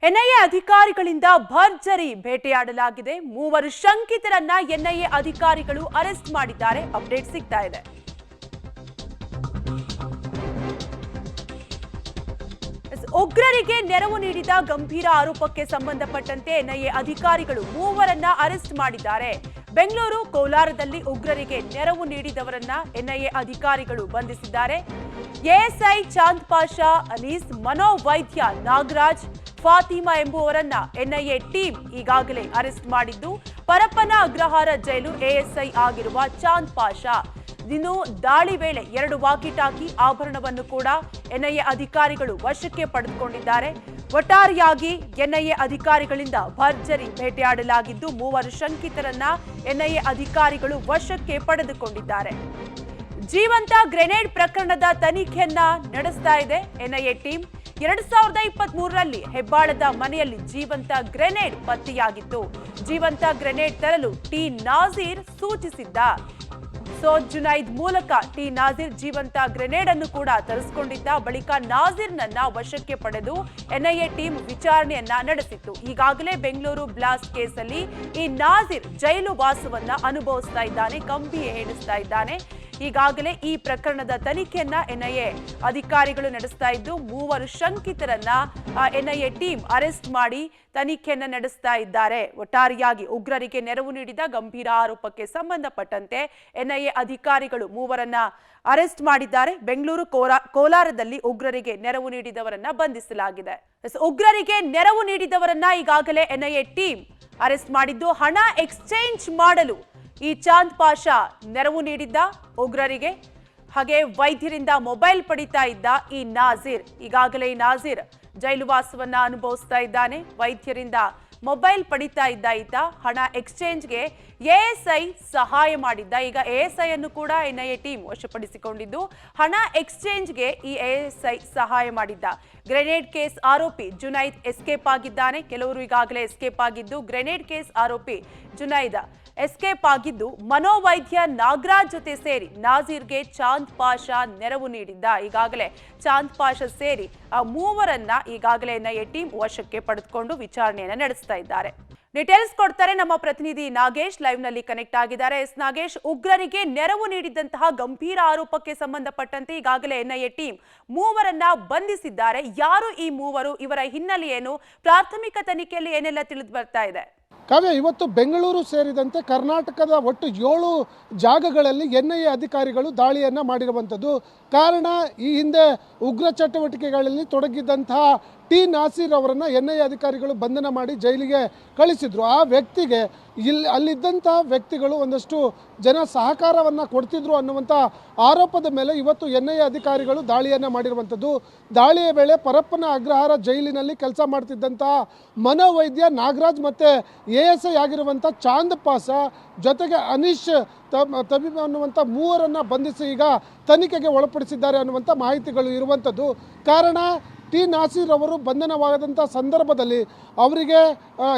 NIA ಅಧಿಕಾರಿಗಳಿಂದ ಭರ್ಜರಿ ಬೇಟೆಯಾಡಲಾಗಿದೆ. ಮೂವರು ಶಂಕಿತರನ್ನ ಎನ್ಐಎ ಅಧಿಕಾರಿಗಳು ಅರೆಸ್ಟ್ ಮಾಡಿದ್ದಾರೆ. ಅಪ್ಡೇಟ್ ಸಿಗ್ತಾ ಇದೆ. ಉಗ್ರರಿಗೆ ನೆರವು ನೀಡಿದ ಗಂಭೀರ ಆರೋಪಕ್ಕೆ ಸಂಬಂಧಪಟ್ಟಂತೆ ಎನ್ಐಎ ಅಧಿಕಾರಿಗಳು ಮೂವರನ್ನ ಅರೆಸ್ಟ್ ಮಾಡಿದ್ದಾರೆ. ಬೆಂಗಳೂರು ಕೋಲಾರದಲ್ಲಿ ಉಗ್ರರಿಗೆ ನೆರವು ನೀಡಿದವರನ್ನ ಎನ್ಐಎ ಅಧಿಕಾರಿಗಳು ಬಂಧಿಸಿದ್ದಾರೆ. ಎಎಸ್ಐ ಚಾಂದ್ ಪಾಷಾ, ಅನೀಸ್, ಮನೋವೈದ್ಯ ನಾಗರಾಜ್, ಫಾತಿಮಾ ಎಂಬುವರನ್ನ ಎನ್ಐಎ ಟೀಮ್ ಈಗಾಗಲೇ ಅರೆಸ್ಟ್ ಮಾಡಿದ್ದು, ಪರಪ್ಪನ ಅಗ್ರಹಾರ ಜೈಲು ಎಎಸ್ಐ ಆಗಿರುವ ಚಾಂದ್ ಪಾಷಾ ಇನ್ನು ದಾಳಿ ವೇಳೆ 2 ವಾಕಿಟಾಕಿ ಆಭರಣವನ್ನು ಕೂಡ ಎನ್ಐಎ ಅಧಿಕಾರಿಗಳು ವಶಕ್ಕೆ ಪಡೆದುಕೊಂಡಿದ್ದಾರೆ. ಒಟ್ಟಾರೆಯಾಗಿ ಎನ್ಐಎ ಅಧಿಕಾರಿಗಳಿಂದ ಭರ್ಜರಿ ಬೇಟೆಯಾಡಲಾಗಿದ್ದು, ಮೂವರು ಶಂಕಿತರನ್ನ ಎನ್ಐಎ ಅಧಿಕಾರಿಗಳು ವಶಕ್ಕೆ ಪಡೆದುಕೊಂಡಿದ್ದಾರೆ. ಜೀವಂತ ಗ್ರೆನೇಡ್ ಪ್ರಕರಣದ ತನಿಖೆಯನ್ನ ನಡೆಸ್ತಾ ಇದೆ ಎನ್ಐಎ ಟೀಮ್. 2023ರಲ್ಲಿ ಹೆಬ್ಬಾಳದ ಮನೆಯಲ್ಲಿ ಜೀವಂತ ಗ್ರೆನೇಡ್ ಪತ್ತೆಯಾಗಿತ್ತು. ಜೀವಂತ ಗ್ರೆನೇಡ್ ತರಲು ಟಿ ನಾಜೀರ್ ಸೂಚಿಸಿದ್ದ. ಜುನೈದ್ ಮೂಲಕ ಟಿ ನಾಜೀರ್ ಜೀವಂತ ಗ್ರೆನೇಡ್ ಅನ್ನು ಕೂಡ ತರಿಸಿಕೊಂಡಿದ್ದ. ಬಳಿಕ ನಾಜೀರ್ನನ್ನ ವಶಕ್ಕೆ ಪಡೆದು ಎನ್ಐಎ ಟೀಮ್ ವಿಚಾರಣೆಯನ್ನ ನಡೆಸಿತ್ತು. ಈಗಾಗಲೇ ಬೆಂಗಳೂರು ಬ್ಲಾಸ್ಟ್ ಕೇಸಲ್ಲಿ ಈ ನಾಜೀರ್ ಜೈಲು ವಾಸವನ್ನ ಅನುಭವಿಸ್ತಾ ಇದ್ದಾನೆ, ಕಂಬಿ ಏಣಿಸ್ತಾ ಇದ್ದಾನೆ. ಈಗಾಗಲೇ ಈ ಪ್ರಕರಣದ ತನಿಖೆಯನ್ನ ಎನ್ಐಎ ಅಧಿಕಾರಿಗಳು ನಡೆಸ್ತಾ ಇದ್ದು, ಮೂವರು ಶಂಕಿತರನ್ನ ಎನ್ಐಎ ಟೀಮ್ ಅರೆಸ್ಟ್ ಮಾಡಿ ತನಿಖೆಯನ್ನ ನಡೆಸ್ತಾ ಇದ್ದಾರೆ. ಒಟ್ಟಾರೆಯಾಗಿ ಉಗ್ರರಿಗೆ ನೆರವು ನೀಡಿದ ಗಂಭೀರ ಆರೋಪಕ್ಕೆ ಸಂಬಂಧಪಟ್ಟಂತೆ ಎನ್ಐಎ ಅಧಿಕಾರಿಗಳು ಮೂವರನ್ನ ಅರೆಸ್ಟ್ ಮಾಡಿದ್ದಾರೆ. ಬೆಂಗಳೂರು ಕೋಲಾರದಲ್ಲಿ ಉಗ್ರರಿಗೆ ನೆರವು ನೀಡಿದವರನ್ನ ಬಂಧಿಸಲಾಗಿದೆ. ಉಗ್ರರಿಗೆ ನೆರವು ನೀಡಿದವರನ್ನ ಈಗಾಗಲೇ ಎನ್ಐಎ ಟೀಮ್ ಅರೆಸ್ಟ್ ಮಾಡಿದ್ದು, ಹಣ ಎಕ್ಸ್ಚೇಂಜ್ ಮಾಡಲು ಈ ಚಾಂದ್ ಪಾಷಾ ನೆರವು ನೀಡಿದ್ದ ಉಗ್ರರಿಗೆ. ಹಾಗೆ ವೈದ್ಯರಿಂದ ಮೊಬೈಲ್ ಪಡಿತಾ ಇದ್ದ ಈ ನಾಜೀರ್, ಈಗಾಗಲೇ ಈ ನಾಜೀರ್ ಜೈಲುವಾಸವನ್ನ ಅನುಭವಿಸ್ತಾ ಇದ್ದಾನೆ. ವೈದ್ಯರಿಂದ ಮೊಬೈಲ್ ಪಡಿತಾ ಇದ್ದ ಈತ ಹಣ ಎಕ್ಸ್ಚೇಂಜ್ಗೆ ಎಎಸ್ಐ ಸಹಾಯ ಮಾಡಿದ್ದ. ಈಗ ಎಎಸ್ಐ ಅನ್ನು ಕೂಡ ಎನ್ಐಎ ಟೀಮ್ ವಶಪಡಿಸಿಕೊಂಡಿದ್ದು, ಹಣ ಎಕ್ಸ್ಚೇಂಜ್ಗೆ ಈ ಎಎಸ್ಐ ಸಹಾಯ ಮಾಡಿದ್ದ. ಗ್ರೆನೇಡ್ ಕೇಸ್ ಆರೋಪಿ ಜುನೈದ್ ಎಸ್ಕೇಪ್ ಆಗಿದ್ದಾನೆ. ಕೆಲವರು ಈಗಾಗಲೇ ಎಸ್ಕೇಪ್ ಆಗಿದ್ದು, ಗ್ರೆನೇಡ್ ಕೇಸ್ ಆರೋಪಿ ಜುನೈದ್ ಎಸ್ಕೇಪ್ ಆಗಿದ್ದು, ಮನೋವೈದ್ಯ ನಾಗರಾಜ್ ಜೊತೆ ಸೇರಿ ನಾಜೀರ್ಗೆ ಚಾಂದ್ ಪಾಷಾ ನೆರವು ನೀಡಿದ್ದ. ಈಗಾಗಲೇ ಚಾಂದ್ ಪಾಷಾ ಸೇರಿ ಮೂವರನ್ನ ಈಗಾಗಲೇ ಎನ್ಐಎ ಟೀಮ್ ವಶಕ್ಕೆ ಪಡೆದುಕೊಂಡು ವಿಚಾರಣೆಯನ್ನ ನಡೆಸ್ತಾ ಇದ್ದಾರೆ. ಡೀಟೇಲ್ಸ್ ಕೊಡ್ತಾರೆ ನಮ್ಮ ಪ್ರತಿನಿಧಿ ನಾಗೇಶ್, ಲೈವ್ ನಲ್ಲಿ ಕನೆಕ್ಟ್ ಆಗಿದ್ದಾರೆ. ನಾಗೇಶ್, ಉಗ್ರರಿಗೆ ನೆರವು ನೀಡಿದಂತಹ ಗಂಭೀರ ಆರೋಪಕ್ಕೆ ಸಂಬಂಧಪಟ್ಟಂತೆ ಈಗಾಗಲೇ ಎನ್ಐಎ ಟೀಮ್ ಮೂವರನ್ನ ಬಂಧಿಸಿದ್ದಾರೆ. ಯಾರು ಈ ಮೂವರು? ಇವರ ಹಿನ್ನೆಲೆ ಏನು? ಪ್ರಾಥಮಿಕ ತನಿಖೆಯಲ್ಲಿ ಏನೆಲ್ಲ ತಿಳಿದು ಬರ್ತಾ ಇದೆ? ಕಾವ್ಯ, ಇವತ್ತು ಬೆಂಗಳೂರು ಸೇರಿದಂತೆ ಕರ್ನಾಟಕದ ಒಟ್ಟು 7 ಜಾಗಗಳಲ್ಲಿ ಎನ್ಐಎ ಅಧಿಕಾರಿಗಳು ದಾಳಿಯನ್ನು ಮಾಡಿರುವಂಥದ್ದು. ಕಾರಣ, ಈ ಹಿಂದೆ ಉಗ್ರ ಚಟುವಟಿಕೆಗಳಲ್ಲಿ ತೊಡಗಿದ್ದಂತಹ ಟಿ ನಾಸೀರ್ ಅವರನ್ನು ಎನ್ಐಎ ಅಧಿಕಾರಿಗಳು ಬಂಧನ ಮಾಡಿ ಜೈಲಿಗೆ ಕಳಿಸಿದ್ರು. ಆ ವ್ಯಕ್ತಿಗೆ ಅಲ್ಲಿದ್ದಂಥ ವ್ಯಕ್ತಿಗಳು ಒಂದಷ್ಟು ಜನ ಸಹಕಾರವನ್ನು ಕೊಡ್ತಿದ್ರು ಅನ್ನುವಂಥ ಆರೋಪದ ಮೇಲೆ ಇವತ್ತು ಎನ್ಐಎ ಅಧಿಕಾರಿಗಳು ದಾಳಿಯನ್ನು ಮಾಡಿರುವಂಥದ್ದು. ದಾಳಿಯ ವೇಳೆ ಪರಪ್ಪನ ಅಗ್ರಹಾರ ಜೈಲಿನಲ್ಲಿ ಕೆಲಸ ಮಾಡ್ತಿದ್ದಂತಹ ಮನೋವೈದ್ಯ ನಾಗರಾಜ್ ಮತ್ತು ಎಎಸ್ಐ ಆಗಿರುವಂಥ ಚಾಂದ್ ಪಾಷಾ ಜೊತೆಗೆ ಅನೀಶ್ ತಬೀಬ್ ಅನ್ನುವಂಥ ಮೂವರನ್ನು ಬಂಧಿಸಿ ಈಗ ತನಿಖೆಗೆ ಒಳಪಡಿಸಿದ್ದಾರೆ ಅನ್ನುವಂಥ ಮಾಹಿತಿಗಳು ಇರುವಂಥದ್ದು. ಕಾರಣ, ಟಿ ನಾಸೀರ್ ಅವರು ಬಂಧನವಾದಂಥ ಸಂದರ್ಭದಲ್ಲಿ ಅವರಿಗೆ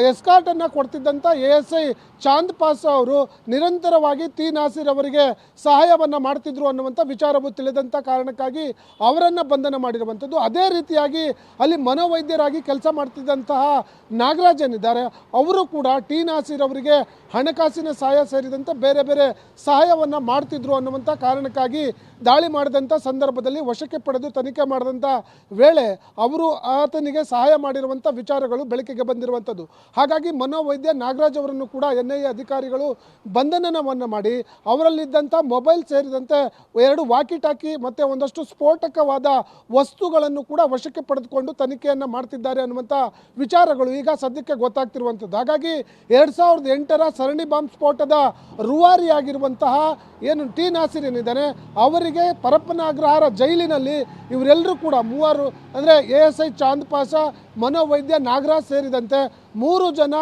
ಎಸ್ಕಾರ್ಟನ್ನು ಕೊಡ್ತಿದ್ದಂಥ ಎಎಸ್ಐ ಚಾಂದ್ ಪಾಷಾ ಅವರು ನಿರಂತರವಾಗಿ ಟಿ ನಾಸೀರ್ ಅವರಿಗೆ ಸಹಾಯವನ್ನು ಮಾಡ್ತಿದ್ರು ಅನ್ನುವಂಥ ವಿಚಾರವು ತಿಳಿದಂಥ ಕಾರಣಕ್ಕಾಗಿ ಅವರನ್ನು ಬಂಧನ ಮಾಡಿರುವಂಥದ್ದು. ಅದೇ ರೀತಿಯಾಗಿ ಅಲ್ಲಿ ಮನೋವೈದ್ಯರಾಗಿ ಕೆಲಸ ಮಾಡ್ತಿದ್ದಂತಹ ನಾಗರಾಜ್ ಏನಿದ್ದಾರೆ, ಅವರು ಕೂಡ ಟಿ ನಾಸೀರ್ ಅವರಿಗೆ ಹಣಕಾಸಿನ ಸಹಾಯ ಸೇರಿದಂತೆ ಬೇರೆ ಬೇರೆ ಸಹಾಯವನ್ನು ಮಾಡ್ತಿದ್ರು ಅನ್ನುವಂಥ ಕಾರಣಕ್ಕಾಗಿ ದಾಳಿ ಮಾಡಿದಂಥ ಸಂದರ್ಭದಲ್ಲಿ ವಶಕ್ಕೆ ಪಡೆದು ತನಿಖೆ ಮಾಡಿದಂಥ ವೇಳೆ ಅವರು ಆತನಿಗೆ ಸಹಾಯ ಮಾಡಿರುವಂಥ ವಿಚಾರಗಳು ಬೆಳಕಿಗೆ ಬಂದಿರುವಂಥದ್ದು. ಹಾಗಾಗಿ ಮನೋವೈದ್ಯ ನಾಗರಾಜ್ ಅವರನ್ನು ಕೂಡ ಎನ್ಐಎ ಅಧಿಕಾರಿಗಳು ಬಂಧನವನ್ನು ಮಾಡಿ ಅವರಲ್ಲಿದ್ದಂಥ ಮೊಬೈಲ್ ಸೇರಿದಂತೆ 2 ವಾಕಿಟಾಕಿ ಮತ್ತು ಒಂದಷ್ಟು ಸ್ಫೋಟಕವಾದ ವಸ್ತುಗಳನ್ನು ಕೂಡ ವಶಕ್ಕೆ ಪಡೆದುಕೊಂಡು ತನಿಖೆಯನ್ನು ಮಾಡ್ತಿದ್ದಾರೆ ಅನ್ನುವಂಥ ವಿಚಾರಗಳು ಈಗ ಸದ್ಯಕ್ಕೆ ಗೊತ್ತಾಗ್ತಿರುವಂಥದ್ದು. ಹಾಗಾಗಿ 2008ರ ಸರಣಿ ಬಾಂಬ್ ಸ್ಫೋಟದ ರೂವಾರಿಯಾಗಿರುವಂತಹ ಏನು ಟಿ ನಾಸೀರ್ ಏನಿದ್ದಾನೆ, ಅವರಿಗೆ ಪರಪ್ಪನ ಅಗ್ರಹಾರ ಜೈಲಿನಲ್ಲಿ ಇವರೆಲ್ಲರೂ ಕೂಡ ಮೂವರು ಅಂದರೆ ಎಎಸ್ಐ ಚಾಂದ್ ಪಾಷಾ, ಮನೋವೈದ್ಯ ನಾಗರಾಜ್ ಸೇರಿದಂತೆ 3 ಜನ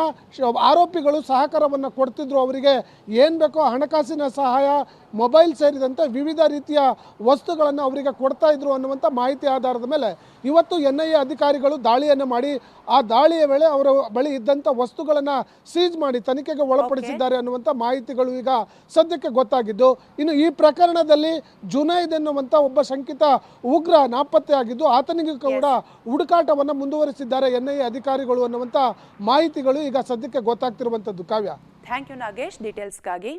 ಆರೋಪಿಗಳು ಸಹಕಾರವನ್ನು ಕೊಡ್ತಿದ್ರು. ಅವರಿಗೆ ಏನು ಬೇಕೋ ಹಣಕಾಸಿನ ಸಹಾಯ, ಮೊಬೈಲ್ ಸೇರಿದಂತೆ ವಿವಿಧ ರೀತಿಯ ವಸ್ತುಗಳನ್ನು ಅವರಿಗೆ ಕೊಡ್ತಾ ಇದ್ರು ಅನ್ನುವಂಥ ಮಾಹಿತಿ ಆಧಾರದ ಮೇಲೆ ಇವತ್ತು ಎನ್ಐಎ ಅಧಿಕಾರಿಗಳು ದಾಳಿಯನ್ನು ಮಾಡಿ ಆ ದಾಳಿಯ ವೇಳೆ ಅವರ ಬಳಿ ಇದ್ದಂಥ ವಸ್ತುಗಳನ್ನು ಸೀಜ್ ಮಾಡಿ ತನಿಖೆಗೆ ಒಳಪಡಿಸಿದ್ದಾರೆ ಅನ್ನುವಂಥ ಮಾಹಿತಿಗಳು ಈಗ ಸದ್ಯಕ್ಕೆ ಗೊತ್ತಾಗಿದ್ದು. ಇನ್ನು ಈ ಪ್ರಕರಣದಲ್ಲಿ ಜುನೈದ್ ಎನ್ನುವಂಥ ಒಬ್ಬ ಶಂಕಿತ ಉಗ್ರ ನಾಪತ್ತೆಯಾಗಿದ್ದು ಆತನಿಗೂ ಕೂಡ ಹುಡುಕಾಟವನ್ನು ಮುಂದುವರಿಸಿದ್ದಾರೆ. ಮಾಡಿದ್ದಾರೆ NIA ಅಧಿಕಾರಿಗಳು ಅನ್ನುವಂಥ ಮಾಹಿತಿಗಳು ಈಗ ಸದ್ಯಕ್ಕೆ ಗೊತ್ತಾಗ್ತಿರುವಂಥದ್ದು. ಕಾವ್ಯ. Thank you Nagesh ಡೀಟೇಲ್ಸ್ಗಾಗಿ.